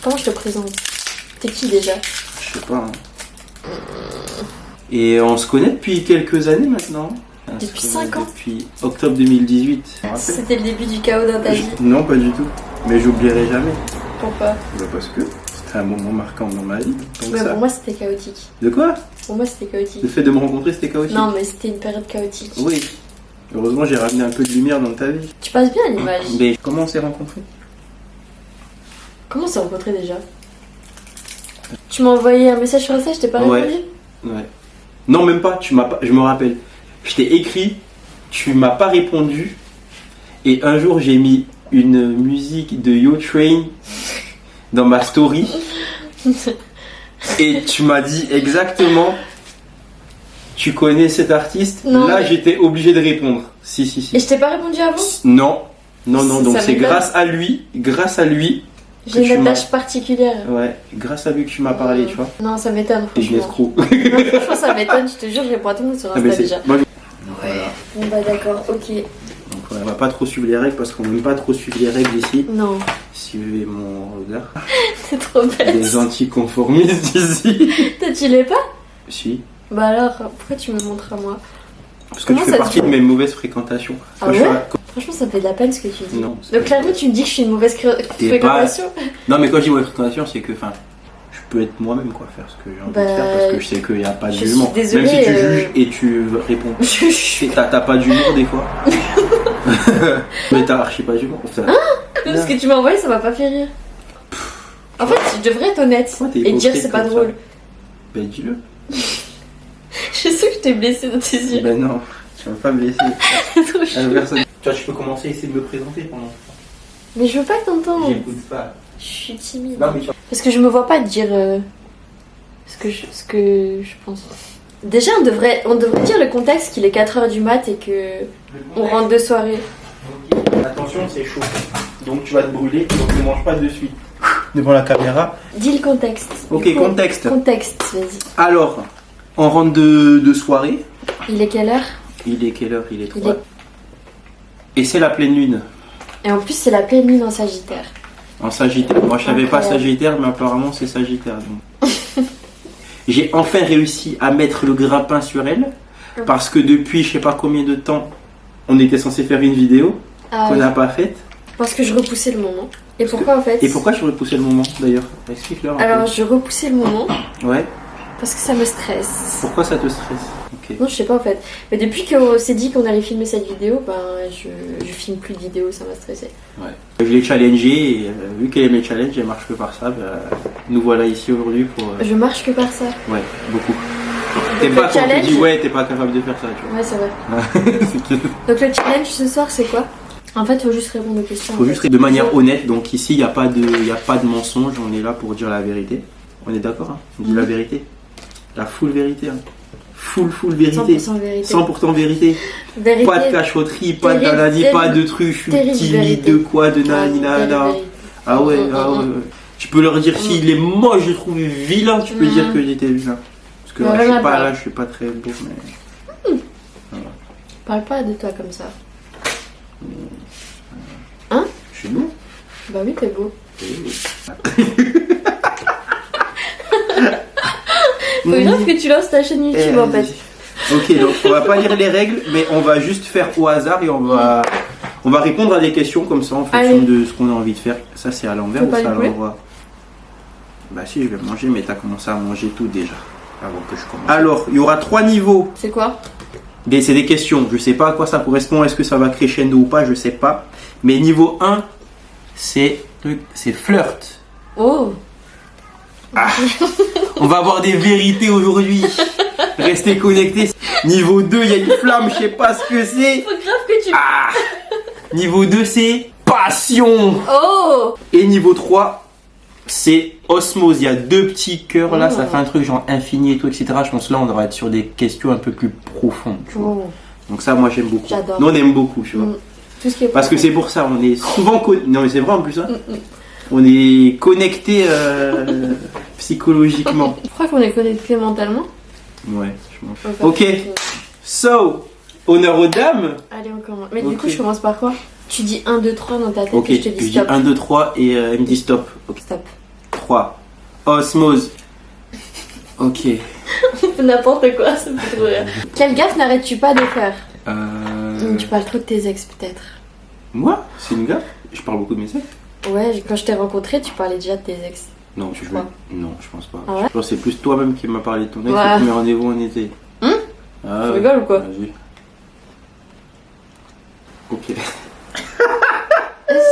Comment je te présente? T'es qui déjà? Je sais pas. Hein. Et on se connaît depuis quelques années maintenant. Depuis 5 ans? Depuis octobre 2018. C'était le début du chaos dans ta vie? Non, pas du tout. Mais j'oublierai jamais. Pourquoi? Bah parce que c'était un moment marquant dans ma vie. Mais pour moi c'était chaotique. De quoi? Pour moi c'était chaotique. Le fait de me rencontrer c'était chaotique? Non mais c'était une période chaotique. Oui. Heureusement j'ai ramené un peu de lumière dans ta vie. Tu passes bien à l'image. Mais comment on s'est rencontrés? Comment on s'est rencontrés déjà? Tu m'as envoyé un message sur Insta, je t'ai pas répondu? Ouais. Non même pas, je me rappelle. Je t'ai écrit, tu m'as pas répondu. Et un jour j'ai mis une musique de Yo Train dans ma story. Et tu m'as dit exactement, tu connais cet artiste? Non, Là mais... j'étais obligé de répondre. Si. Et je t'ai pas répondu avant? Non, donc c'est m'étonne. grâce à lui. J'ai une attache particulière. Ouais, grâce à lui que tu m'as parlé, tu vois. Non, ça m'étonne, Et je franchement. l'escroc. Non, franchement, ça m'étonne, je te jure, je réponds à tout le monde sur Insta déjà. Moi, Ouais. Bon bah d'accord, ok. Donc voilà, on va pas trop suivre les règles parce qu'on n'aime pas trop suivre les règles ici. Non. Suivez mon regard. C'est trop bête. Des anticonformistes ici. Toi, tu l'es pas? Si. Bah alors, pourquoi tu me montres à moi? Parce que tu fais partie de mes mauvaises fréquentations. Ah ouais? Franchement, ça me fait de la peine ce que tu dis. Non. Donc clairement, tu me dis que je suis une mauvaise fréquentation? Non, mais quand je dis mauvaise fréquentation, c'est que, enfin, je peux être moi-même, quoi, faire ce que j'ai envie de faire parce que je sais qu'il n'y a pas de jugement. Même si tu juges et tu réponds. T'as pas d'humour des fois. Mais t'as archi pas d'humour. Parce que tu m'as envoyé, ça m'a pas fait rire. En fait, je devrais être honnête et dire c'est pas drôle. Ben dis-le. Je sais que je t'ai blessé dans tes yeux. Ben non, tu vas pas me laisser. Trop chou. Personne. Tu vois, je peux commencer à essayer de me présenter pendant. Mais je veux pas que t'entendes. J'écoute pas. Je suis timide. Non, mais tu... Parce que je me vois pas dire ce que je pense. Déjà, on devrait dire le contexte qu'il est 4h du mat et que on rentre de soirée. Ok. Attention, c'est chaud. Donc tu vas te brûler, donc ne mange pas de suite. Devant la caméra. Dis le contexte. Ok, contexte. Contexte, vas-y. Alors, on rentre de soirée. Il est quelle heure? Il est quelle heure? Il est 3. Et c'est la pleine lune. Et en plus, c'est la pleine lune en Sagittaire. En Sagittaire. Moi, je savais pas Sagittaire, mais apparemment, c'est Sagittaire. Donc. J'ai enfin réussi à mettre le grappin sur elle. Parce que depuis, je sais pas combien de temps, on était censé faire une vidéo qu'on n'a pas faite. Parce que je repoussais le moment. Et pourquoi en fait? Et pourquoi tu repoussais le moment d'ailleurs? Explique-leur. Alors, je repoussais le moment. Ouais. Parce que ça me stresse. Pourquoi ça te stresse? Ok. Non, je sais pas en fait. Mais depuis qu'on s'est dit qu'on allait filmer cette vidéo, ben je filme plus de vidéos, ça m'a stressé. Ouais. Je l'ai challengée et vu qu'elle aime les challenges, elle marche que par ça. Nous voilà ici aujourd'hui pour. Je marche que par ça. Ouais, beaucoup. Donc T'es pas le quand challenge... tu dis ouais, t'es pas capable de faire ça, tu vois. Ouais, c'est vrai. Donc le challenge ce soir, c'est quoi? En fait, il faut juste répondre aux questions. Faut juste de manière honnête. Donc ici, il n'y a pas de mensonge. On est là pour dire la vérité. On est d'accord, hein? On dit la vérité. La full vérité. Hein. Full vérité. 100% vérité. 100% vérité. Vérité. Pas de cachotterie, pas de nanani, pas de trucs, je suis timide, de quoi, de nanani, nanana. Ah ouais, Tu peux leur dire s'il est moche, je trouve vilain, tu peux dire que j'étais vilain. Parce que là, je suis pas très beau, mais. Voilà. Parle pas de toi comme ça. Hein? Je suis beau. Bah oui, t'es beau. Faut grave que tu lances ta chaîne YouTube en fait. Ok, donc on va pas lire les règles, mais on va juste faire au hasard et on va répondre à des questions comme ça en fonction de ce qu'on a envie de faire. Ça c'est à l'envers ou ça à l'endroit? Bah si, je vais manger, mais t'as commencé à manger tout déjà avant que je commence. Alors, il y aura 3 niveaux. C'est quoi? C'est des questions. Je sais pas à quoi ça correspond. Est-ce que ça va crescendo ou pas? Je sais pas. Mais niveau 1, c'est flirt. Oh. Ah, on va avoir des vérités aujourd'hui. Restez connectés. Niveau 2, il y a une flamme, je sais pas ce que c'est. Faut grave que tu... Ah. Niveau 2, c'est passion. Oh. Et niveau 3, c'est osmose. Il y a 2 petits cœurs là, ça fait un truc genre infini et tout, etc. Je pense que là, on devrait être sur des questions un peu plus profondes. Tu vois. Donc ça, moi, j'aime beaucoup. J'adore. Nous, on aime beaucoup, tu vois. Tout ce qui est parce que c'est pour ça, on est souvent... Non, mais c'est vrai en plus, hein. On est connecté psychologiquement. Je crois qu'on est connecté mentalement. Ouais, je m'en fous. Ok, so, honneur aux dames. Allez, on commence. Mais du coup, je commence par quoi? Tu dis 1, 2, 3 dans ta tête et je te dis stop. Je dis 1, 2, 3 et elle me dit stop. Okay. Stop. 3. Osmose. Ok. N'importe quoi, ça me fait trop rire. Quelle gaffe n'arrêtes-tu pas de faire? Tu parles trop de tes ex, peut-être. Moi? C'est une gaffe? Je parle beaucoup de mes ex? Ouais, quand je t'ai rencontré, tu parlais déjà de tes ex. Non, je pense pas. Ah ouais? Je pense que c'est plus toi-même qui m'as parlé de ton ex. Ouais. Le premier rendez-vous en été. Tu rigoles ou quoi? Vas-y. Ok.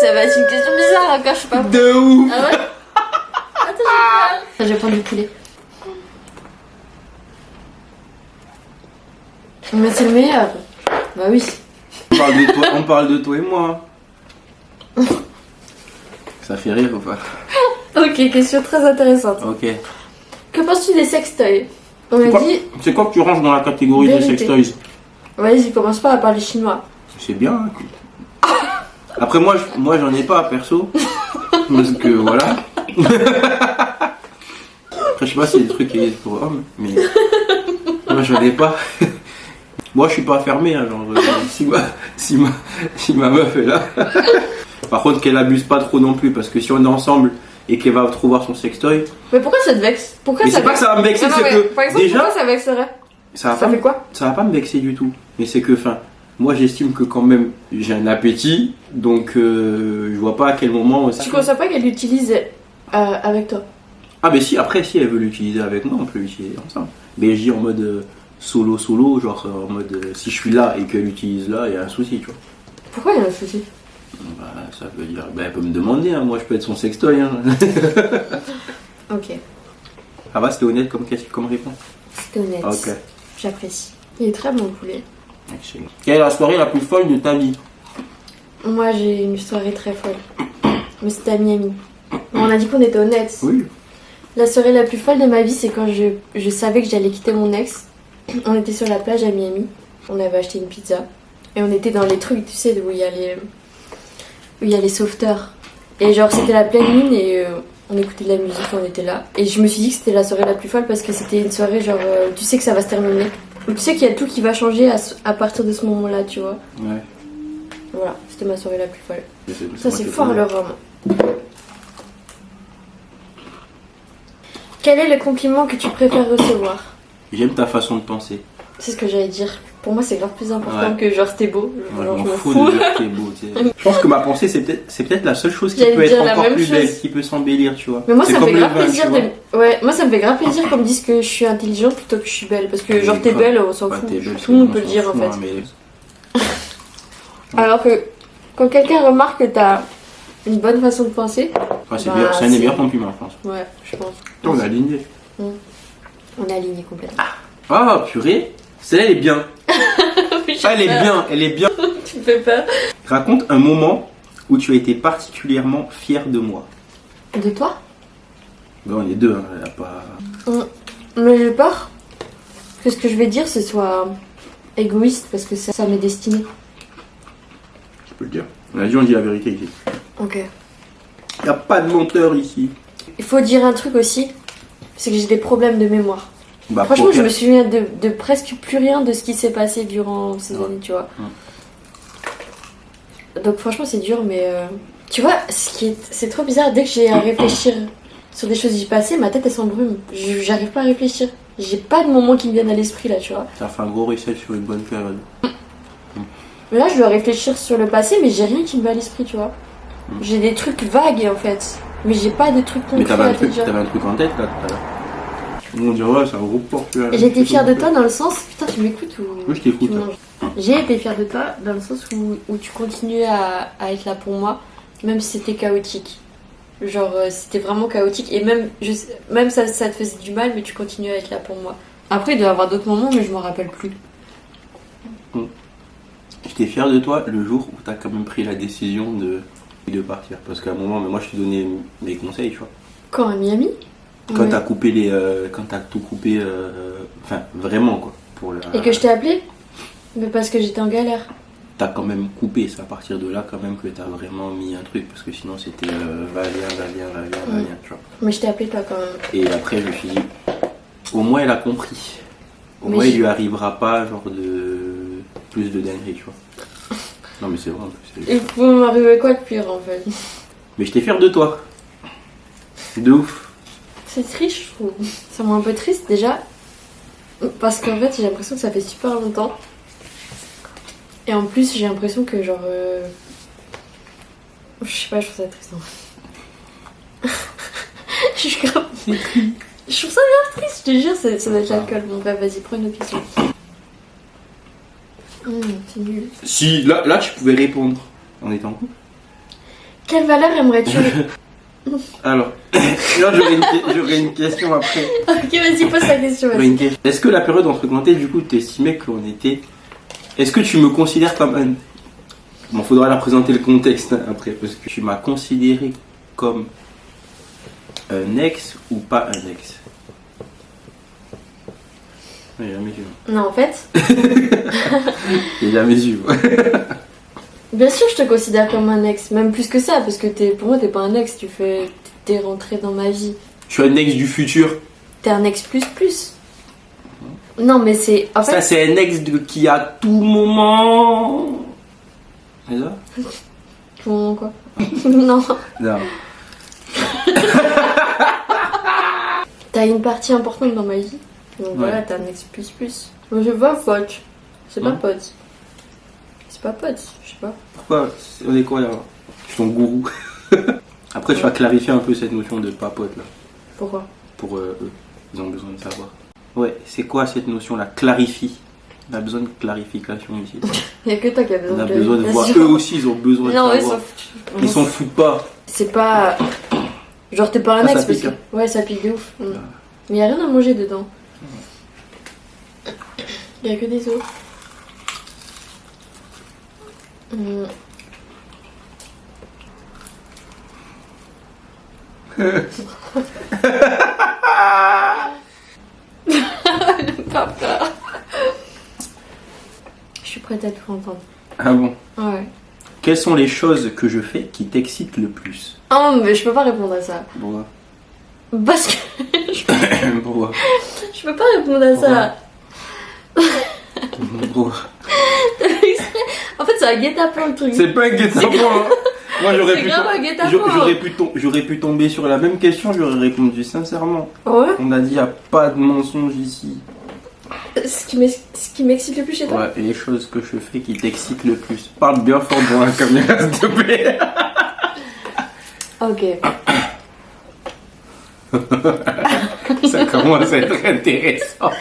Ça va être une question bizarre encore, je sais pas. De ouf! Ah ouais? Attends, je vais prendre du poulet. Mais c'est le meilleur. Bah oui. On parle de toi et moi. Ça fait rire ou pas? Ok, question très intéressante. Ok. Que penses-tu des sextoys? On a dit. C'est quoi que tu ranges dans la catégorie des Vérité. sextoys? Vas-y, commence pas à parler chinois. C'est bien. Hein. Après, moi j'en ai pas perso. Parce que voilà. Après, je sais pas si c'est des trucs qui existent pour hommes, mais. Moi j'en ai pas. Moi je suis pas fermé, hein, genre. Si ma meuf est là. Par contre, qu'elle abuse pas trop non plus, parce que si on est ensemble et qu'elle va trouver son sextoy. Mais pourquoi ça te vexe? Pourquoi Mais ça c'est pas que ça va me vexer, Non, c'est mais, que. par exemple, déjà, pourquoi ça vexerait? ça fait quoi? Ça va pas me vexer du tout. Mais c'est que, moi j'estime que quand même j'ai un appétit, donc je vois pas à quel moment. Tu conçois pas qu'elle l'utilise avec toi? Ah, mais si, après, si elle veut l'utiliser avec moi, on peut l'utiliser ensemble. Mais je dis en mode solo, genre en mode si je suis là et qu'elle l'utilise là, il y a un souci, tu vois. Pourquoi il y a un souci? Bah, ça veut dire. Bah, elle peut me demander, hein. Moi je peux être son sextoy. Hein. Ok. Ah, va, c'était honnête comme réponse. C'était honnête. Ok. J'apprécie. Il est très bon le poulet. Excellent. Quelle est la soirée la plus folle de ta vie? Moi j'ai une soirée très folle. Mais c'était à Miami. On a dit qu'on était honnête. Oui. La soirée la plus folle de ma vie, c'est quand je savais que j'allais quitter mon ex. On était sur la plage à Miami. On avait acheté une pizza. Et on était dans les trucs, tu sais, où il y a les sauveteurs. Et genre, c'était la pleine lune et on écoutait de la musique, on était là. Et je me suis dit que c'était la soirée la plus folle parce que c'était une soirée, genre, tu sais que ça va se terminer. Tu sais qu'il y a tout qui va changer à partir de ce moment-là, tu vois. Ouais. Voilà, c'était ma soirée la plus folle. Ça, moi c'est qui fort connais. le roman. Quel est le compliment que tu préfères recevoir? J'aime ta façon de penser. C'est ce que j'allais dire. Pour moi, c'est grave plus important Ouais. que genre t'es beau. Moi, Genre, je m'en fous de dire que t'es beau. Tu sais. Je pense que ma pensée, c'est peut-être la seule chose qui J'allais peut dire être la encore même plus chose. belle, qui peut s'embellir, tu vois. Mais moi, C'est ça me fait comme le grave vin, plaisir tu vois. Ouais, moi, ça me fait grave plaisir qu'on me dise que je suis intelligente plutôt que je suis belle. Parce que, genre, Mais t'es grave. belle, on s'en Bah, fout. t'es belle, Tout le monde on peut le s'en dire, en fout, fait. hein, mais- Alors que, quand quelqu'un remarque que t'as une bonne façon de penser, Enfin, c'est Bah, un des c'est- meilleurs compliments, je pense. ouais, je pense. On a aligné. On est aligné complètement. Ah, purée. Celle-là, elle est bien. Ah, elle est bien. Tu me fais peur. Raconte un moment où tu as été particulièrement fier de moi. De toi? Bon, on est deux, hein, elle a pas... Mais j'ai peur que ce que je vais dire, ce soit égoïste parce que ça m'est destiné. Je peux le dire. On dit la vérité ici. Ok. Il n'y a pas de menteur ici. Il faut dire un truc aussi, c'est que j'ai des problèmes de mémoire. Bah, Franchement, poker. je me souviens de presque plus rien de ce qui s'est passé durant ces Ouais. années, tu vois. Donc franchement, c'est dur, mais tu vois, c'est trop bizarre. Dès que j'ai à réfléchir sur des choses du passé, ma tête elle s'embrume. J'arrive pas à réfléchir. J'ai pas de moments qui me viennent à l'esprit là, tu vois. Ça fait un gros reset sur une bonne période. Mais là, je dois réfléchir sur le passé, mais j'ai rien qui me va à l'esprit, tu vois. J'ai des trucs vagues en fait, mais j'ai pas de trucs Mais concrets t'avais à un te truc, dire. en tête là tout à l'heure. On dirait, ouais, c'est un gros porte. J'ai été fière de toi dans le sens. Putain, tu m'écoutes ou. Oui, je t'écoute. tu manges J'ai été fière de toi dans le sens où tu continuais à être là pour moi, même si c'était chaotique. Genre, c'était vraiment chaotique et même ça te faisait du mal, mais tu continuais à être là pour moi. Après, il doit y avoir d'autres moments, mais je m'en rappelle plus. J'étais fier de toi le jour où t'as quand même pris la décision de partir. Parce qu'à un moment, mais moi je t'ai donné mes conseils, tu vois. Quand à Miami? Quand Ouais. t'as coupé quand t'as tout coupé, enfin vraiment quoi. Pour Et que je t'ai appelé? Mais parce que j'étais en galère. T'as quand même coupé, c'est à partir de là quand même que t'as vraiment mis un truc. Parce que sinon c'était va-viens, tu vois. Mais je t'ai appelé toi quand même. Et après je me suis dit, au moins elle a compris. Au Mais moins je- il lui arrivera pas genre de plus de dinguerie, tu vois. Non mais c'est vrai en plus. Il pouvait m'arriver quoi de pire en fait? Mais j'étais fier de toi. De ouf. C'est triste, je trouve. Ça me rend un peu triste déjà. Parce qu'en fait, j'ai l'impression que ça fait super longtemps. Et en plus, j'ai l'impression que genre... Je sais pas, je trouve ça triste. Je suis grave... Je trouve ça grave triste, je te jure, ça doit être l'alcool. Bon bah vas-y, prends une autre question. C'est nul. Si, là tu pouvais répondre. On était en couple. Quelle valeur aimerais-tu... Alors, là j'aurais une question après. Ok, vas-y, pose ta question. Est-ce que la période entre Glantais, du coup, t'estimais qu'on était... Est-ce que tu me considères comme un... Bon, faudra la présenter le contexte après, parce que tu m'as considéré comme un ex ou pas un ex? J'ai jamais vu. Non, en fait... J'ai jamais vu. Bien sûr, je te considère comme un ex, même plus que ça, parce que pour moi, t'es pas un ex, t'es rentré dans ma vie. Je suis un ex du futur. T'es un ex plus plus. Non, mais c'est... En fait... Ça, c'est un ex qui à tout moment... C'est ça? Tout moment quoi? Non. Non. T'as une partie importante dans ma vie. Donc voilà, t'es un ex plus plus. Moi, je vois pote. C'est pas pote. C'est pas pote, je sais pas. Pourquoi? On est quoi là? Je suis ton gourou. Après, tu vas clarifier un peu cette notion de pas pote là. Pourquoi? Pour eux. Ils ont besoin de savoir. Ouais, c'est quoi cette notion-là? Clarifie. On a besoin de clarification ici. Il n'y a que toi qui as besoin de clarification. On a besoin de voir. Eux aussi, ils ont besoin de savoir. Non, ils s'en foutent pas. C'est pas... Genre, t'es pas un ex ça pique, parce que... Ouais, ça pique de ouf. Mais il n'y a rien à manger dedans. Il n'y a que des os. Papa. Je suis prête à tout entendre. Ah bon? Ouais. Quelles sont les choses que je fais qui t'excitent le plus? Oh, mais je peux pas répondre à ça. Pourquoi? Parce que... Pourquoi? Je peux pas répondre à ça. Pourquoi? En fait, c'est un guet-apens le truc. C'est pas un guet-apens. Hein. Moi, j'aurais pu tomber sur la même question, j'aurais répondu sincèrement. Ouais. On a dit, il n'y a pas de mensonge ici. Ce qui m'excite le plus chez toi? Ouais, et les choses que je fais qui t'excitent le plus. Parle bien fort devant la caméra, s'il te plaît. Ok. Ça commence à être intéressant.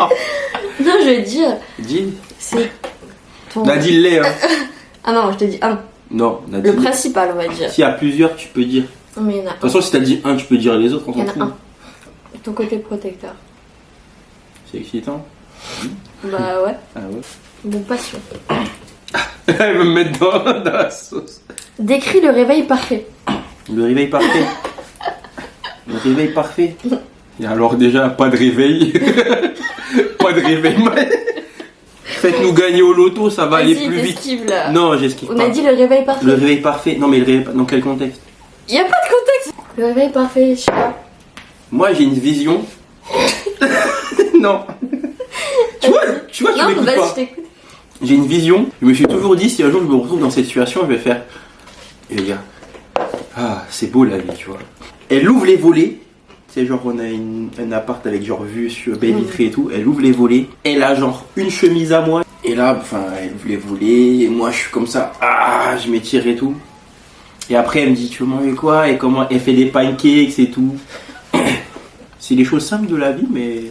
Non, je veux dire... Dis. C'est... Ton... Nadine-les, hein. Ah non, je te dis un. Non, Nadine. Le principal, on va dire. S'il y a plusieurs, tu peux dire. Non, mais il y en a un. De toute façon, si t'as dit un, tu peux dire les autres. Il y en a un. Ton côté protecteur. C'est excitant. Bah ouais. Ah ouais. Bon, passion. Elle veut me mettre dans la sauce. Décris le réveil parfait. Le réveil parfait. Le réveil parfait. Et alors déjà, pas de réveil. Pas de réveil. Faites-nous gagner au loto, ça va aller plus vite. Là. Non, j'esquive pas. On a dit le réveil parfait. Le réveil parfait. Non, mais le réveil... Dans quel contexte? Y a pas de contexte. Le réveil parfait, je sais pas. Moi, j'ai une vision. Non. Tu vois, non, m'écoutes pas. Je t'écoute. J'ai une vision. Je me suis toujours dit, si un jour je me retrouve dans cette situation, je vais faire... Et les gars, ah, c'est beau la vie, tu vois. Elle ouvre les volets. C'est genre, on a un appart avec genre vue sur baie vitrée et tout. Elle ouvre les volets. Elle a genre une chemise à moi. Et là, enfin, elle ouvre les volets. Et moi, je suis comme ça. Ah, je m'étire et tout. Et après, elle me dit, tu veux manger quoi? Et comment? Elle fait des pancakes et tout. C'est des choses simples de la vie, mais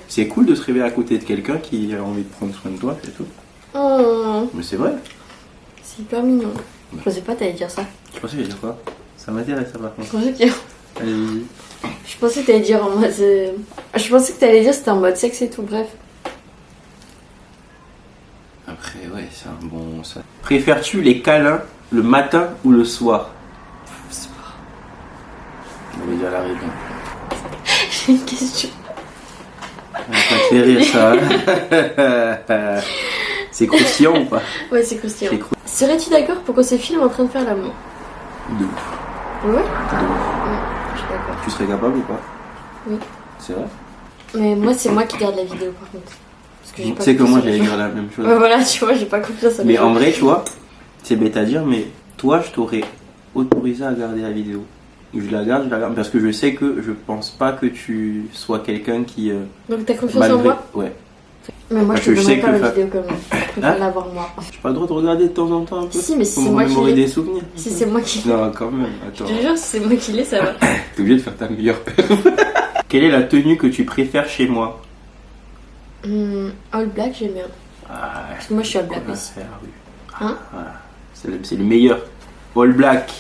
c'est cool de se réveiller à côté de quelqu'un qui a envie de prendre soin de toi et tout. Oh. Mais c'est vrai. C'est hyper mignon. Je pensais pas que t'allais dire ça. Tu pensais que j'allais dire quoi? Ça m'intéresse, ça par contre. Je pensais que... Allez-y. Je pensais que t'allais dire en mode... Je pensais que t'allais dire c'était en mode sexe et tout, bref. Après, ouais, c'est un bon... Ça. Préfères-tu les câlins le matin ou le soir? Le soir. On va dire la réponse. J'ai une question. Ça fait rire ça. C'est croustillant ou pas? Ouais, c'est croustillant. Serais-tu d'accord pour qu'on se filme en train de faire l'amour? De ouf. Ouais? De ouf. Ouais, je suis d'accord. Tu serais capable ou pas? Oui. C'est vrai? Mais moi, c'est moi qui garde la vidéo par contre. Parce que j'ai pas tu sais que moi confiance j'allais en les dire gens. la même chose. Ouais, voilà, tu vois, j'ai pas confiance en les Mais gens. en vrai, tu vois, c'est bête à dire, mais toi, je t'aurais autorisé à garder la vidéo. Je la garde parce que je sais que je pense pas que tu sois quelqu'un qui. Donc t'as confiance en moi? Ouais. Mais moi je te donnerai pas la vidéo comme ça. Je préfère l'avoir moi. J'ai pas le droit de regarder de temps en temps un peu? Si, mais si c'est moi qui l'ai. Des souvenirs. Si c'est moi qui l'ai. Non, quand même, attends. Je te jure, si c'est moi qui l'ai, ça va. T'es obligé de faire ta meilleure peur. Quelle est la tenue que tu préfères chez moi? All black, j'aime bien. Ah, parce que moi je suis all black aussi. Hein? Voilà. C'est le meilleur. All black.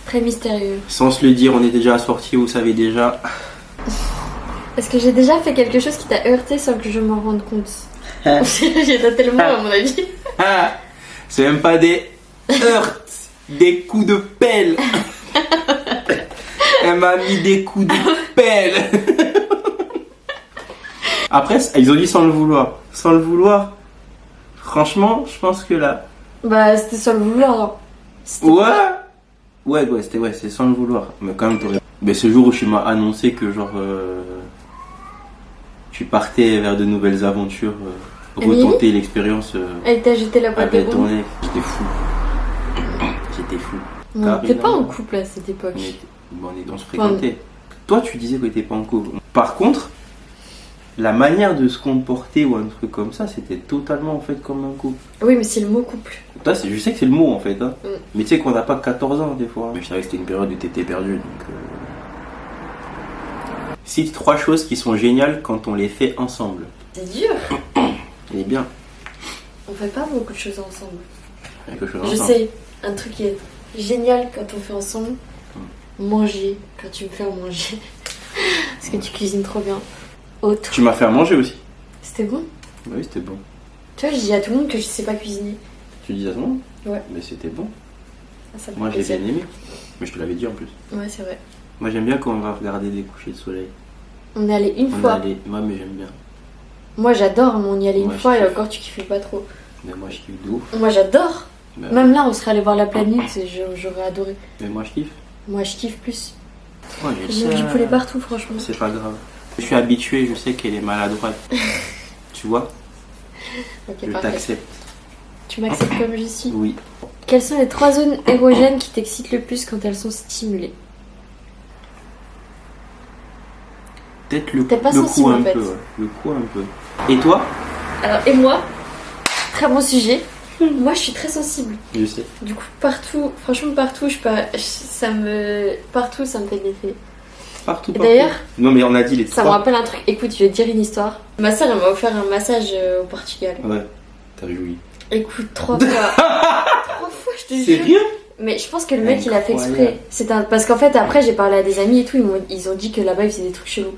Très mystérieux. Sans se le dire, on est déjà assortis, vous savez déjà. Est-ce que j'ai déjà fait quelque chose qui t'a heurté sans que je m'en rende compte? J'ai pas tellement à mon avis. C'est même pas des heurts, des coups de pelle. Elle m'a mis des coups de pelle. Après, ils ont dit sans le vouloir. Sans le vouloir, franchement, je pense que là. Bah, c'était sans le vouloir. Ouais, c'est sans le vouloir. Mais quand même, t'aurais. Mais ce jour où tu m'as annoncé que, genre, tu partais vers de nouvelles aventures, retenter l'expérience. Elle t'a jeté la boîte de bonbons. J'étais fou. J'étais fou. On n'était pas en couple à cette époque. On se fréquentait. Toi, tu disais que t'étais pas en couple. Par contre, la manière de se comporter ou un truc comme ça, c'était totalement en fait comme un couple. Oui, mais c'est le mot couple. Toi, je sais que c'est le mot en fait. Hein. Mais tu sais qu'on n'a pas 14 ans des fois. Mais je savais que c'était une période où t'étais perdu. Donc, Cite 3 choses qui sont géniales quand on les fait ensemble. C'est dur. Il est bien. On fait pas beaucoup de choses ensemble. Je sais, un truc qui est génial quand on fait ensemble. Manger, quand tu me fais à manger. Parce que tu cuisines trop bien. Autre. Tu m'as fait à manger aussi. C'était bon? Oui, c'était bon. Tu vois, je dis à tout le monde que je sais pas cuisiner. Tu dis à tout le monde? Ouais. Mais c'était bon. Moi, j'ai bien aimé. Mais je te l'avais dit en plus. Ouais, c'est vrai. Moi, j'aime bien quand on va regarder des couchers de soleil. On est allé une fois. Moi, mais j'aime bien. Moi, j'adore, mais on y allait une fois et encore, tu kiffais pas trop. Mais moi, je kiffe de ouf. Moi, j'adore. Même là, on serait allé voir la planète, j'aurais adoré. Mais moi, je kiffe. Moi, je kiffe plus. Ouais, j'ai du poulet partout, franchement. C'est pas grave. Je suis habitué, je sais qu'elle est maladroite. Tu vois? Okay, je t'accepte. Tu m'acceptes comme je suis? Oui. Quelles sont les 3 zones érogènes qui t'excitent le plus quand elles sont stimulées? Peut-être le cou un peu. Ouais. Le cou un peu. Et toi? Alors, et moi? Très bon sujet. Moi, je suis très sensible. Je sais. Du coup, partout, franchement, partout, ça me fait de l'effet. Partout. D'ailleurs, non, mais on a dit les 3. Ça me rappelle un truc. Écoute, je vais te dire une histoire. Ma soeur, elle m'a offert un massage au Portugal. Ouais, t'as joui. Écoute, 3 fois. 3 fois, je te jure. Sérieux? Mais je pense que le mec, il a fait exprès. Parce qu'en fait, après, j'ai parlé à des amis et tout. Ils ont dit que là-bas, ils faisaient des trucs chelous.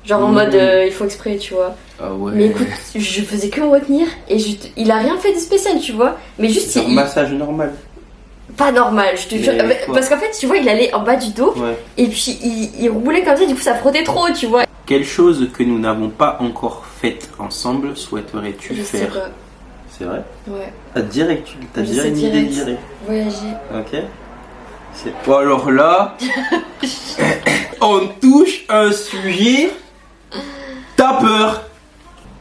Genre en mode, il faut exprès, tu vois. Ah ouais. Mais écoute, je faisais que me retenir. Et il a rien fait de spécial, tu vois. Mais juste. C'est un massage normal. Pas normal, je te jure. Parce qu'en fait, tu vois, il allait en bas du dos. Ouais. Et puis, il roulait comme ça. Du coup, ça frottait trop, tu vois. Quelle chose que nous n'avons pas encore faite ensemble souhaiterais-tu faire? Je sais pas. C'est vrai? Ouais. T'as direct une idée direct. Voyager. Ok. Bon, alors là, on touche un sujet. T'as peur?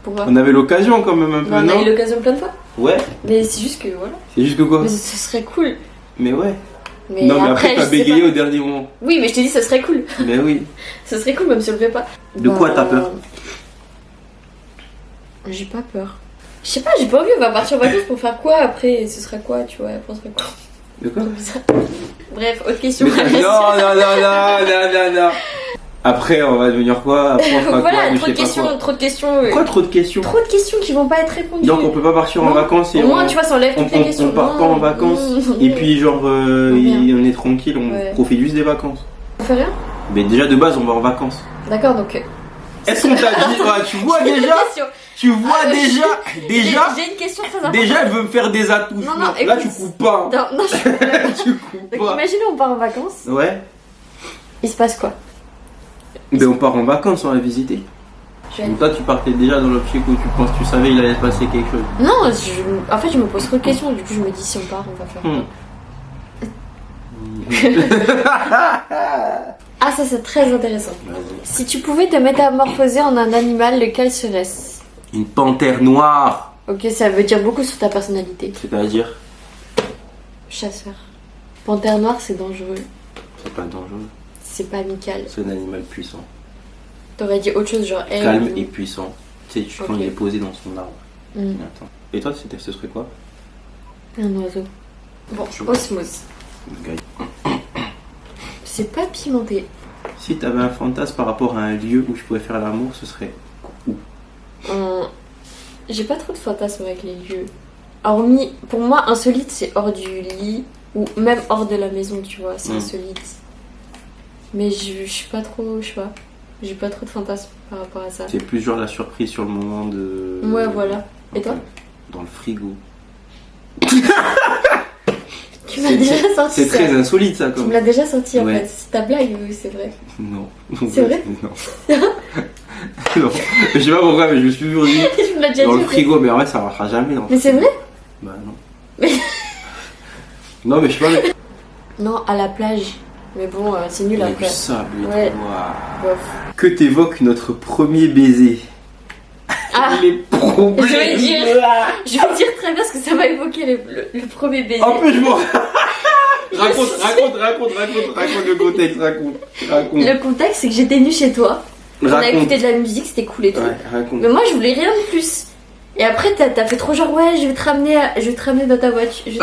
Pourquoi? On avait l'occasion quand même un peu, non? On a eu l'occasion plein de fois. Ouais. Mais c'est juste que voilà. C'est juste que quoi? Mais ce serait cool. Mais ouais. Mais après t'as bégayé au dernier moment. Oui, mais je t'ai dit ce serait cool. Mais oui. Ce serait cool, même si on le fait pas. De quoi t'as peur? J'ai pas peur. Je sais pas, j'ai pas envie, on va partir en vacances pour faire quoi après? Ce serait quoi, tu vois? Après, on serait quoi? De quoi? Bref, autre question. Non. Après, on va devenir quoi? Après, on fera voilà, quoi? trop de questions. Quoi, trop de questions? Trop de questions qui vont pas être répondues. Donc, on peut pas partir en vacances et au moins, tu vois, ça enlève toutes les questions. On part pas en vacances et puis, genre, on est tranquille, on profite juste des vacances. On fait rien? Mais déjà, de base, on va en vacances. d'accord, donc. Est-ce qu'on t'a dit? Tu vois déjà? Tu vois déjà? J'ai une question très importante. Déjà, elle veut me faire des atouts. Non, là, écoute, tu coupes pas. Non, je tu coupes donc, pas. imaginez, on part en vacances. Ouais. Il se passe quoi? Ben, on part en vacances, on va visiter. Donc toi, tu partais déjà dans l'optique où tu savais il allait se passer quelque chose. Non, en fait, je me pose trop de questions. Du coup, je me dis si on part, on va faire quoi. Ah, ça, c'est très intéressant. Si tu pouvais te métamorphoser en un animal, lequel serait-ce? Une panthère noire. Ok, ça veut dire beaucoup sur ta personnalité. C'est-à-dire? Chasseur. Panthère noire, c'est dangereux. C'est pas dangereux. c'est pas amical. C'est un animal puissant. T'aurais dit autre chose, genre aigle. Calme et puissant. Tu sais, quand Ok. il est posé dans son arbre. Mm. Attends. Et toi, ce serait quoi? Un oiseau. Bon, osmose. Gaï. C'est pas pimenté. Si t'avais un fantasme par rapport à un lieu où je pouvais faire l'amour, ce serait où? J'ai pas trop de fantasmes avec les lieux. Hormis, pour moi, insolite, c'est hors du lit ou même hors de la maison, tu vois, c'est insolite. Mais je suis pas trop, je sais pas, j'ai pas trop de fantasmes par rapport à ça. C'est plus genre la surprise sur le moment de. Ouais, voilà. Et toi? Dans le frigo. Tu m'as déjà sorti C'est ça. très insolite ça, Tu comme. me l'as déjà sorti en Ouais. fait. C'est ta blague ou c'est vrai? Non. C'est vrai? Non. Non. Je sais pas pourquoi, mais je me suis toujours dit. Tu me l'as déjà Dans dit. le frigo, mais en vrai, ça marchera jamais. Dans le Mais c'est frigo. vrai? Bah non. Mais- Non, mais je sais pas. Mais... Non, à la plage. Mais bon, c'est nul Il y a à du plage. sable et Ouais. tout. Waouh. Bof. Que t'évoque notre premier baiser? Ah, Les problèmes. je vais dire très bien ce que ça m'a évoqué le premier baiser. En plus, je m'en. Raconte le contexte, raconte. Le contexte, c'est que j'étais nue chez toi. On a Raconte. écouté de la musique, c'était cool et tout. Ouais, raconte. Mais moi, je voulais rien de plus. Et après, t'as fait trop genre, ouais, je vais te ramener dans ta voiture. Je vais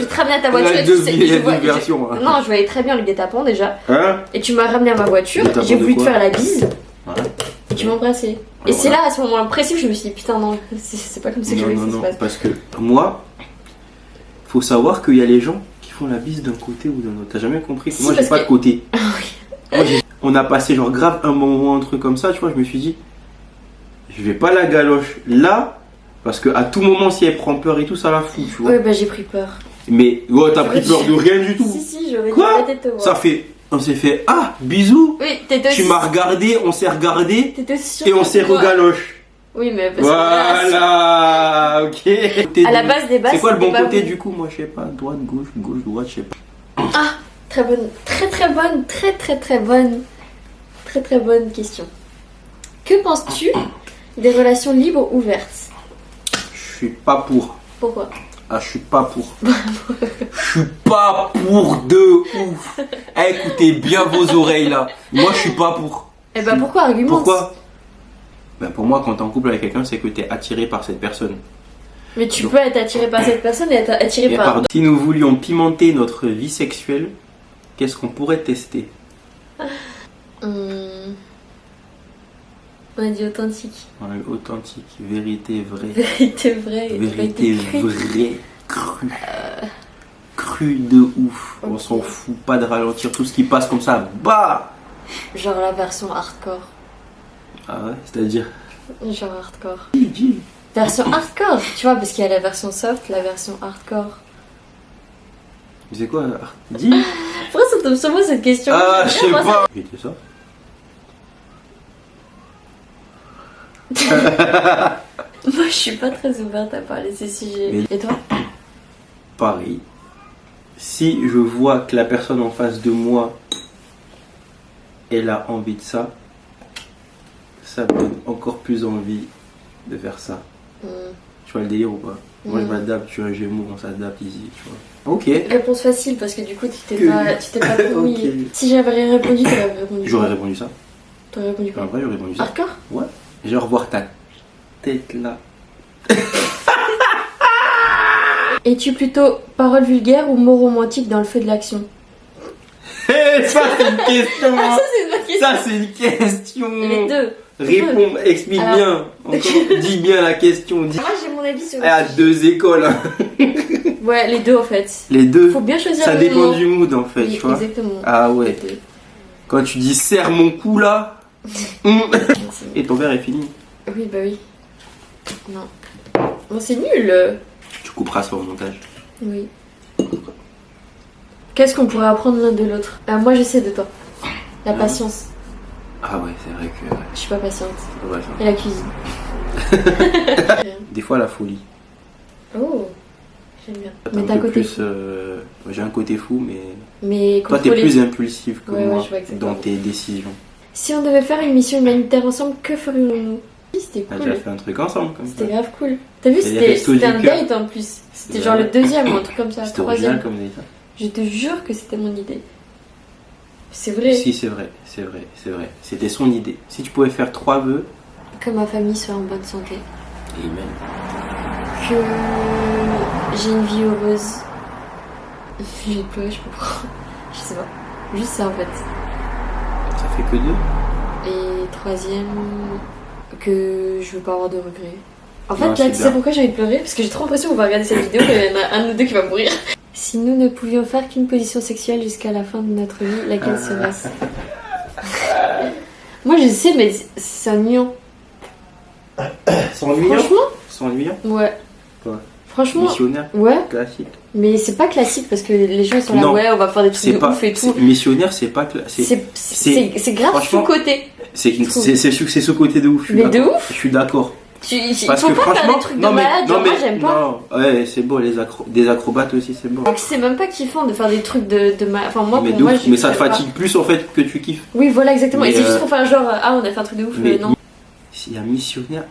te ramener à ta voiture. Il y a et deux, tu sais, il y a je vois- deux versions. Hein. Non, je voyais très bien le guet-apens déjà. Hein? Et tu m'as ramené à ma voiture. Guet-apens J'ai de voulu te quoi? faire la bise. Ouais. Et tu m'embrassais. Et Alors c'est là. là, à ce moment précis, que je me suis dit, putain, non, c'est pas comme ça que je voulais que ça se passe. Parce que moi, faut savoir qu'il y a les gens qui font la bise d'un côté ou d'un autre. T'as jamais compris que Si, moi, j'ai parce pas que- de côté. On a passé genre grave un bon moment, un truc comme ça, tu vois, je me suis dit, je vais pas la galoche là, parce que à tout moment, si elle prend peur et tout, ça la fout, tu vois. Ouais, bah j'ai pris peur. Mais ouais, t'as pris peur de rien du tout. Si, j'aurais dû Quoi? arrêter de te voir. Ça fait, on s'est fait, ah, bisous. Oui, t'étais aussi. Tu m'as regardé, on s'est regardé T'étais aussi et on s'est sûr que moi- regaloche. Oui, mais parce que Voilà, ok. à la base des bases, C'est quoi le bon c'était pas côté vous. du coup? Moi, je sais pas, droite, gauche, droite, je sais pas. Très bonne, très bonne question. Que penses-tu des relations libres ouvertes? Je suis pas pour. Pourquoi? Ah, je suis pas pour. Je suis pas pour de ouf. Eh, écoutez bien vos oreilles là. Moi, je suis pas pour. Eh ben pourquoi argumente? Pourquoi? Ben, pour moi, quand t'es en couple avec quelqu'un, c'est que t'es attiré par cette personne. Mais tu peux être attiré par cette personne et être attiré Et par... pardon. Si nous voulions pimenter notre vie sexuelle, qu'est-ce qu'on pourrait tester? On a dit authentique. Ouais, authentique, vérité vraie. Vérité vraie. et Vérité crue. vraie, crue. Crue de ouf. On Ok. s'en fout pas de ralentir tout ce qui passe comme ça. Bah! Genre la version hardcore. Ah ouais, c'est-à-dire. Genre hardcore. Dis. Version hardcore, tu vois, parce qu'il y a la version soft, la version hardcore. C'est quoi? Dis. Pourquoi ça tombe sur moi cette question? Ah, je sais Moi, pas. Vérité ça. Moi, je suis pas très ouverte à parler de ces sujets. Mais- Et toi? Pareil. Si je vois que la personne en face de moi, elle a envie de ça, ça me donne encore plus envie de faire ça. Tu vois le délire ou pas? Moi je m'adapte, tu vois, un Gémeaux, on s'adapte easy, tu vois. Ok. Réponse facile parce que du coup, tu t'es Que- pas promis. Ok. Si j'avais répondu, t'aurais répondu. J'aurais quoi? répondu ça. T'aurais répondu quoi? En vrai, j'aurais répondu ça. Hardcore? Ouais. Genre voir ta tête là. Es-tu plutôt parole vulgaire ou mots romantiques dans le feu de l'action? Ça c'est une question. Ça, c'est ma question. Ça c'est une question. Les deux. Réponds, explique Alors- bien. Encore, dis bien la question. Dis. Moi, j'ai mon avis sur Elle a le sujet. deux écoles. Hein. Ouais, les deux en fait. Les deux. Faut bien choisir Ça le dépend moment. du mood en fait, Oui, tu vois. exactement. Ah ouais. Les deux. Quand tu dis serre mon cou là. Et ton verre est fini. Oui, bah oui. Non. Bon, c'est nul. Tu couperas ça au montage. Oui. Qu'est-ce qu'on pourrait apprendre l'un de l'autre? Moi, je sais de toi. La patience. Ah ouais, c'est vrai que. Je suis pas patiente. Ouais, ça. Et la cuisine. Des fois la folie. Oh, j'aime bien. T'as Mais un t'as peu côté plus, fou. j'ai un côté fou, mais Mais toi t'es contrôlé. plus impulsif que Ouais, ouais, moi je vois exactement. dans tes décisions. Si on devait faire une mission humanitaire ensemble, que ferions-nous? C'était On a cool. déjà fait un truc ensemble comme ça. C'était grave cool. T'as vu, Et les c'était restos c'était du un cœur. date en plus. C'était Ouais. genre le deuxième ou un truc comme ça. C'était original Troisième. comme ça. Je te jure que c'était mon idée. C'est vrai. Si, c'est vrai. C'était son idée. Si tu pouvais faire 3 vœux. Que ma famille soit en bonne santé. Amen. Que j'ai une vie heureuse. J'ai pleuré, je comprends. Je sais pas. Juste ça en fait. Ça fait que 2. Et 3e, que je veux pas avoir de regrets. En fait, Non, là, tu sais pourquoi j'ai envie de pleurer? Parce que j'ai trop l'impression qu'on va regarder cette vidéo qu'il y en a un de nous deux qui va mourir. Si nous ne pouvions faire qu'une position sexuelle jusqu'à la fin de notre vie, laquelle serait-ce? Moi je sais, mais c'est ennuyant. C'est ennuyant? Franchement? C'est ennuyant? Ouais. Quoi? Franchement? Missionnaire? Ouais. Classique? Mais c'est pas classique parce que les gens ils sont là, Non. ouais, on va faire des trucs de ouf et tout. Missionnaire, c'est pas classique. C'est grave sous-côté. C'est sous-côté de ouf. Mais de ouf? Je suis d'accord. Il faut pas faire des trucs de malade, genre moi j'aime pas. Non, ouais, c'est beau, des acrobates aussi, c'est beau. C'est même pas kiffant de faire des trucs de malade. Enfin, moi, pour moi, moi, mais ça te fatigue plus en fait que tu kiffes. Oui, voilà, exactement. Mais et c'est juste pour faire genre, ah, on a fait un truc de ouf, mais non. S'il y a missionnaire,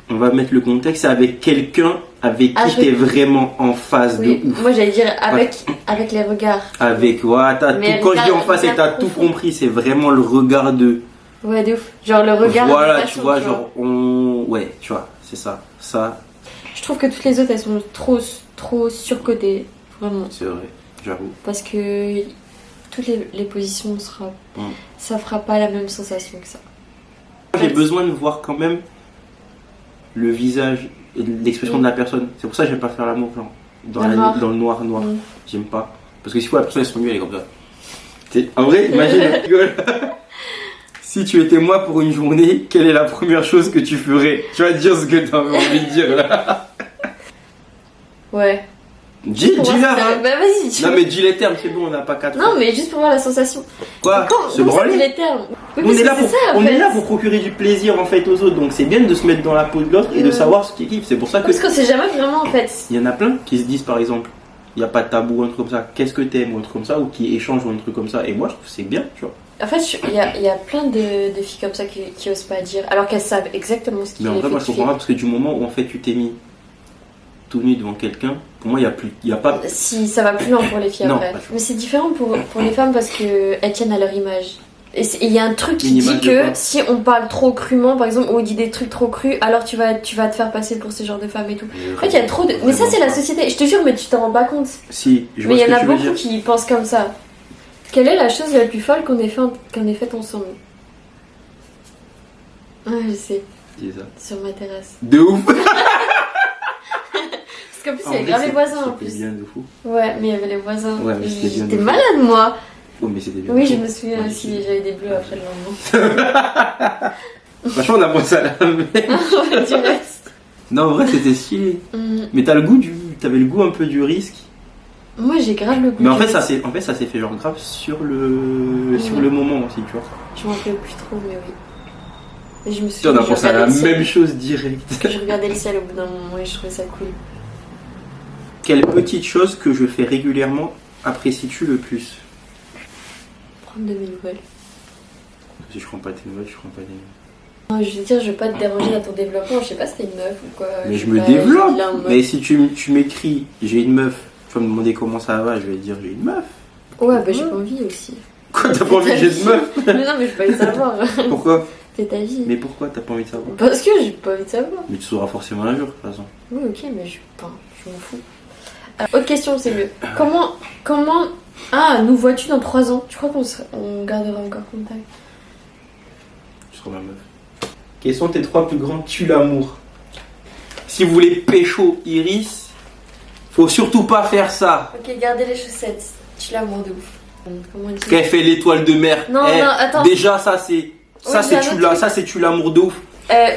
on va mettre le contexte, c'est avec quelqu'un avec qui t'es vraiment en phase de ouf. Moi j'allais dire avec les regards. Avec, ouais, quand je dis en face, t'as tout compris, c'est vraiment le regard de. Ouais, de ouf. Genre le regard. Voilà, tu vois, genre, ouais, tu vois, c'est ça. Ça. Je trouve que toutes les autres elles sont trop surcotées. Vraiment. C'est vrai, j'avoue. Parce que toutes les positions ça fera pas la même sensation que ça. J'ai besoin de voir quand même le visage et l'expression de la personne. C'est pour ça que j'aime pas faire l'amour, genre dans le noir. J'aime pas. Parce que si la personne elle s'ennuie, elle est comme ça. En vrai, imagine, rigole. Si tu étais moi pour une journée, quelle est la première chose que tu ferais? Tu vas dire ce que t'as envie de dire là. Ouais. Dis là. Bah vas-y. Non mais dis les termes, c'est bon, on n'a pas 4 Non mais juste pour voir la sensation. Quoi? Se branler? Les termes. Oui, on est là pour procurer du plaisir en fait aux autres, donc c'est bien de se mettre dans la peau de l'autre et de savoir ce qu'il kiffe. C'est pour ça que. Parce qu'on sait jamais vraiment en fait. Il y en a plein qui se disent par exemple, il n'y a pas de tabou ou un truc comme ça, qu'est-ce que t'aimes ou un truc comme ça, ou qui échangent ou un truc comme ça, et moi je trouve que c'est bien, tu vois. En fait, il y a plein de filles comme ça qui osent pas dire, alors qu'elles savent exactement ce qu'ils font. Mais en vrai, moi je comprends pas parce que du moment où en fait tu t'es mis tout nu devant quelqu'un, pour moi il y a pas. Si ça va plus loin pour les filles après. Mais c'est différent pour les femmes parce qu'elles tiennent à leur image. Et il y a un truc qui dit que si on parle trop crûment, par exemple, ou on dit des trucs trop crus, alors tu vas te faire passer pour ce genre de femme et tout. En fait, il y a trop de. Mais ça, c'est la société. Je te jure, mais tu t'en rends pas compte. Si, je vois. Mais il y en a beaucoup qui pensent comme ça. Quelle est la chose la plus folle qu'on ait faite ensemble? Ah, je sais. Dis ça. Sur ma terrasse. De ouf. Parce qu'en plus, il y avait grave les voisins en plus. C'était bien de fou. Ouais, mais il y avait les voisins. Ouais, mais j'étais malade, moi. Oh, mais c'était bien. Oui, je me souviens aussi, j'avais des bleus après le lendemain. Franchement, on a pensé à la même. Du reste. Non, en vrai, c'était stylé. Mais t'avais le goût un peu du risque. Moi, j'ai grave le goût. Mais en fait, ça s'est fait genre grave sur le moment aussi, tu vois. Je m'en rappelle plus trop, mais oui. Et je me souviens. On a pensé à la même chose direct. Parce que je regardais le ciel au bout d'un moment et je trouvais ça cool. Quelle petite chose que je fais régulièrement apprécies-tu le plus? Prendre de mes nouvelles. Si je prends pas tes nouvelles, je prends pas des nouvelles. Non, je veux dire, je veux pas te déranger dans ton développement. Je sais pas si t'es une meuf ou quoi. Mais je me développe. Mais si tu m'écris, j'ai une meuf, tu vas me demander comment ça va, je vais te dire j'ai une meuf. Ouais, bah j'ai pas envie aussi. Quoi, t'as pas envie que j'ai une meuf? Mais non, mais je veux pas le savoir. Pourquoi? C'est ta vie. Mais pourquoi t'as pas envie de savoir? Parce que j'ai pas envie de savoir. Mais tu sauras forcément un jour, de toute façon. Oui, ok, mais je m'en fous. Alors, autre question, c'est mieux. Comment. Ah, nous vois-tu dans 3 ans? Tu crois qu'on gardera encore contact? Tu seras ma meuf. Quels sont tes 3 plus grands tue-l'amour? Si vous voulez pécho Iris, faut surtout pas faire ça. Ok, gardez les chaussettes. Tue-l'amour de ouf. Comment on dit? Qu'elle fait l'étoile de mer. Non, non, attends. Déjà, ça c'est tue l'amour de ouf.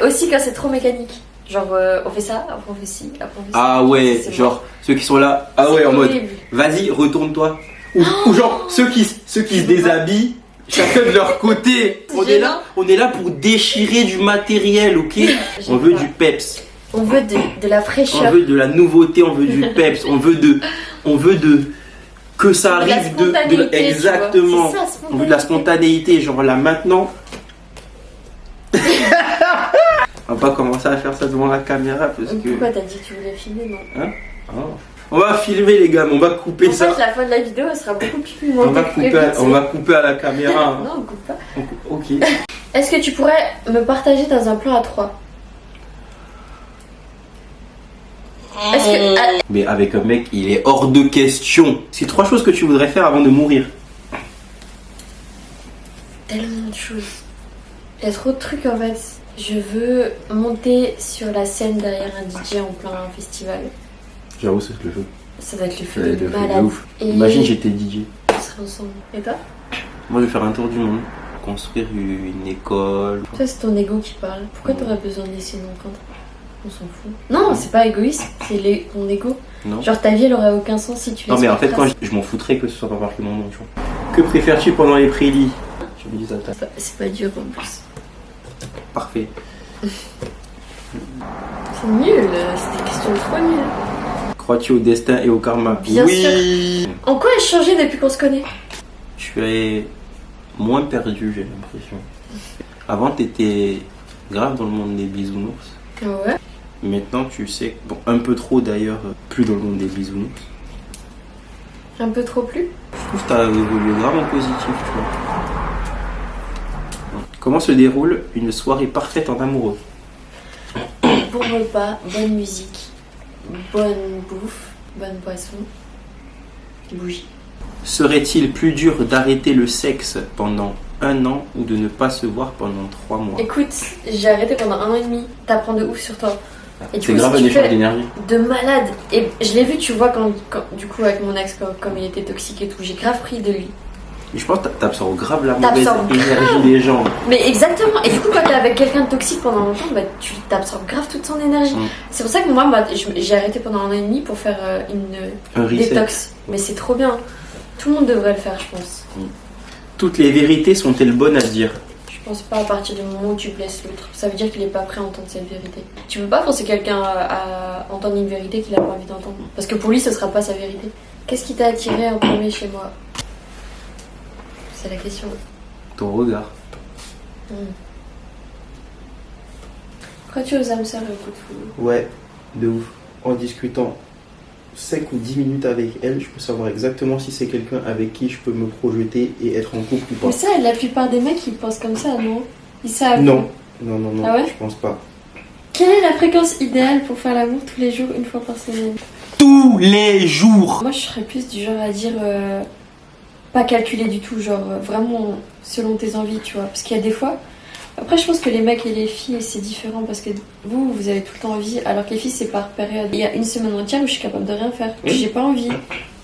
Aussi quand c'est trop mécanique. Genre, on fait ça, après on fait ci, après on fait ça. Ah ouais, genre, ceux qui sont là. Ah ouais, en mode, vas-y, retourne-toi. Ou genre, ceux qui se déshabillent, chacun de leur côté. On est là pour déchirer du matériel, ok? On veut du peps. On veut de la fraîcheur. On veut de la nouveauté, on veut du peps, on veut de que ça arrive de exactement. Ça, on veut de la spontanéité, genre là maintenant. On va pas commencer à faire ça devant la caméra parce que. Pourquoi t'as dit que tu voulais filmer, non? Hein? Oh, On va filmer les gars, mais on va couper ça. En fait, la fin de la vidéo elle sera beaucoup plus On montée on va couper à la caméra. Non, on coupe pas. Ok. Est-ce que tu pourrais me partager dans un plan à 3? Est-ce que... Mais avec un mec, il est hors de question. C'est 3 choses que tu voudrais faire avant de mourir. Tellement de choses. Il y a trop de trucs en fait. Je veux monter sur la scène derrière un DJ en plein festival. J'avoue, c'est le feu. Ça va être le Ça va feu être de le feu malade. de ouf. Et Imagine, j'étais DJ. on serait ensemble. Et toi? Moi, je vais faire un tour du monde. Construire une école. Ça, c'est ton ego qui parle. Pourquoi t'aurais besoin de laisser une empreinte? On s'en fout. Non, c'est pas égoïste, c'est ton ego. Non. Genre ta vie, elle aurait aucun sens si tu laisses. Non, mais en fait, pas quand trace. je m'en foutrais que ce soit pas marqué mon nom, tu vois. Que préfères-tu pendant les prélis? Je me dis ça. C'est pas dur en plus. Parfait. C'est nul, c'était une question trop nulle. Crois-tu au destin et au karma? Bien oui. En quoi ai-je changé depuis qu'on se connaît? Tu es moins perdu, j'ai l'impression. Avant, t'étais grave dans le monde des bisounours. Ah ouais? Maintenant, tu sais, bon, un peu trop d'ailleurs, plus dans le monde des bisounours. Un peu trop plus? Je trouve que t'as évolué grave en positif, tu vois. Comment se déroule une soirée parfaite en amoureux? Bon repas, bonne musique, bonne bouffe, bonne boisson, bougie. Serait-il plus dur d'arrêter le sexe pendant 1 an ou de ne pas se voir pendant 3 mois? Écoute, j'ai arrêté pendant 1 an et demi, t'apprends de ouf sur toi. Et du C'est coup, grave si un tu échange fais d'énergie. de malade. Et je l'ai vu, tu vois, quand du coup, avec mon ex, comme il était toxique et tout, j'ai grave pris de lui. Et je pense que t'absorbes grave la mauvaise T'absorbes énergie des gens. Mais exactement. Et du coup, quand t'es avec quelqu'un de toxique pendant longtemps, bah, tu t'absorbes grave toute son énergie. Mm. C'est pour ça que moi, bah, j'ai arrêté pendant 1 an et demi pour faire Un reset. détox. Mais c'est trop bien. Tout le monde devrait le faire, je pense. Toutes les vérités sont-elles bonnes à se dire? Je pense pas à partir du moment où tu blesses l'autre. Ça veut dire qu'il est pas prêt à entendre cette vérité. Tu peux pas forcer quelqu'un à entendre une vérité qu'il a pas envie d'entendre. Parce que pour lui, ce sera pas sa vérité. Qu'est-ce qui t'a attiré en premier chez moi? C'est la question. Ton regard. Crois-tu aux âmes sœurs et au coup de foudre? Ouais, de ouf. En discutant 5 ou 10 minutes avec elle, je peux savoir exactement si c'est quelqu'un avec qui je peux me projeter et être en couple ou pas. Mais ça, la plupart des mecs, ils pensent comme ça, non? Ils savent. Non, Ah ouais? je pense pas. Quelle est la fréquence idéale pour faire l'amour tous les jours, une fois par semaine? Tous les jours! Moi, je serais plus du genre à dire pas calculer du tout, genre vraiment selon tes envies, tu vois. Parce qu'il y a des fois. Après, je pense que les mecs et les filles, c'est différent parce que vous avez tout le temps envie, alors que les filles, c'est par période. Il y a une semaine entière où je suis capable de rien faire, que j'ai pas envie.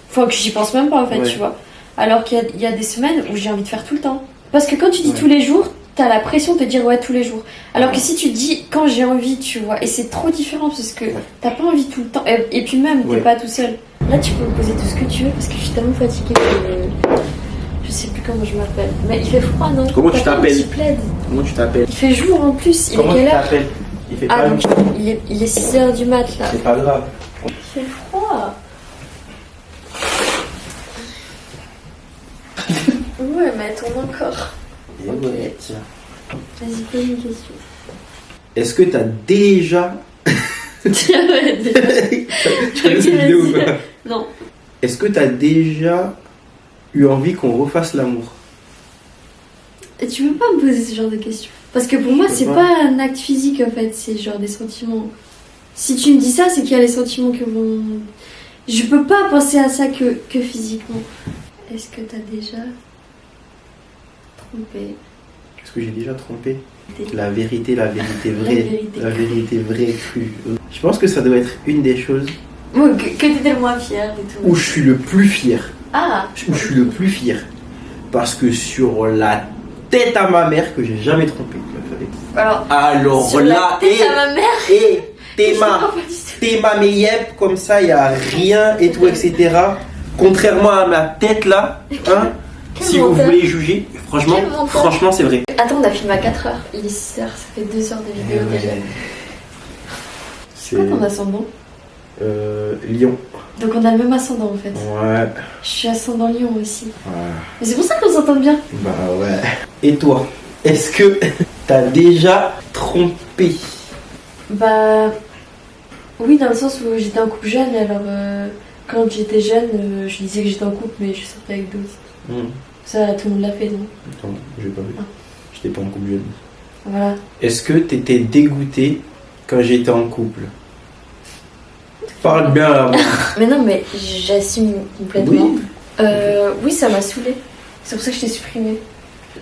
Enfin, que j'y pense même pas en fait, Ouais. tu vois. Alors qu'il y a des semaines où j'ai envie de faire tout le temps. Parce que quand tu dis Ouais. tous les jours, t'as la pression de te dire ouais tous les jours. Alors que si tu dis quand j'ai envie, tu vois, et c'est trop différent parce que t'as pas envie tout le temps. Et puis même, t'es Ouais. pas tout seul. Là, tu peux me poser tout ce que tu veux parce que je suis tellement fatiguée que je sais plus comment je m'appelle. Mais il fait froid, non? Comment tu T'as pas un t'appelles? petit plaid? Comment tu t'appelles? Il fait jour en plus. Il Comment est tu quelle heure? t'appelles? Il fait Ah, pas donc nuit. il est 6h du mat là. C'est pas grave. Il fait froid. Ouais, mais attends encore. Et Ok. ouais, tiens. Vas-y, pose une question. Est-ce que t'as déjà. Tiens, ouais, Tu connais cette vidéo ou pas? Non. Est-ce que t'as déjà eu envie qu'on refasse l'amour? Et tu peux pas me poser ce genre de questions. Parce que pour moi, Je peux c'est pas. pas un acte physique en fait, c'est genre des sentiments. Si tu me dis ça, c'est qu'il y a les sentiments que vont. Je peux pas penser à ça que physiquement. Est-ce que t'as déjà trompé? Est-ce que j'ai déjà trompé? La vérité vraie. La vérité vraie crue. Je pense que ça doit être une des choses Bon, que t'étais le moins fier et tout. où je suis le plus fier. Ah! Où je suis le plus fier. Parce que sur la tête à ma mère que j'ai jamais trompé. Alors sur là, la tête à ma mère! t'es ma meilleure, comme ça, y a rien et tout, etc. Contrairement à ma tête là, hein, Quel si vous menteur. voulez juger, Quel menteur. franchement c'est vrai. Attends, on a filmé à 4h. Il est 6h, ça fait 2 heures de vidéo déjà. C'est quoi ton ascendant? Lion. Donc on a le même ascendant en fait. Ouais. Je suis ascendant Lion aussi. Mais c'est pour ça qu'on s'entend bien. Bah ouais. Et toi, est-ce que t'as déjà trompé? Bah. Oui, dans le sens où j'étais en couple jeune, alors. Quand j'étais jeune, je disais que j'étais en couple, mais je sortais avec d'autres. Ça, tout le monde l'a fait, non? Non, j'ai pas vu. J'étais pas en couple jeune. Voilà. Est-ce que t'étais dégoûtée quand j'étais en couple? Parle bien là. Mais non, mais j'assume complètement. Oui, ça m'a saoulée. C'est pour ça que je t'ai supprimé.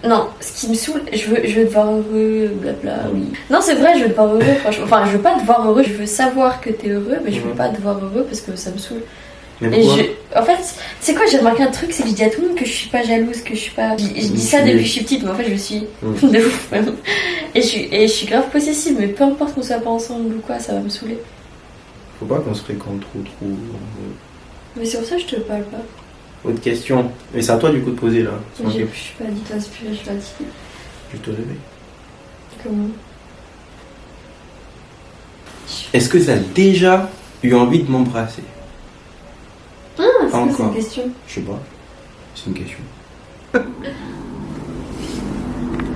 Non, ce qui me saoule, je veux te voir heureux, blabla, oui. Non, c'est vrai, je veux te voir heureux, franchement. Enfin, je veux pas te voir heureux, je veux savoir que t'es heureux, mais je veux pas te voir heureux parce que ça me saoule. Mais pourquoi? En fait, c'est quoi, j'ai remarqué un truc, c'est que je dis à tout le monde que je suis pas jalouse, que je suis pas. Je dis ça depuis que je suis petite, mais en fait, je le suis de ouf même. Et je suis grave possessive, mais peu importe qu'on soit pas ensemble ou quoi, ça va me saouler. Faut pas qu'on se fréquente trop. Mais c'est pour ça que je te parle pas. Autre question. Mais c'est à toi du coup de poser là. Je suis pas dit inspirée, je suis fatiguée. Je te réveille. Comment? Est-ce que tu as déjà eu envie de m'embrasser? Ah, c'est quoi cette question? Je sais pas. C'est une question.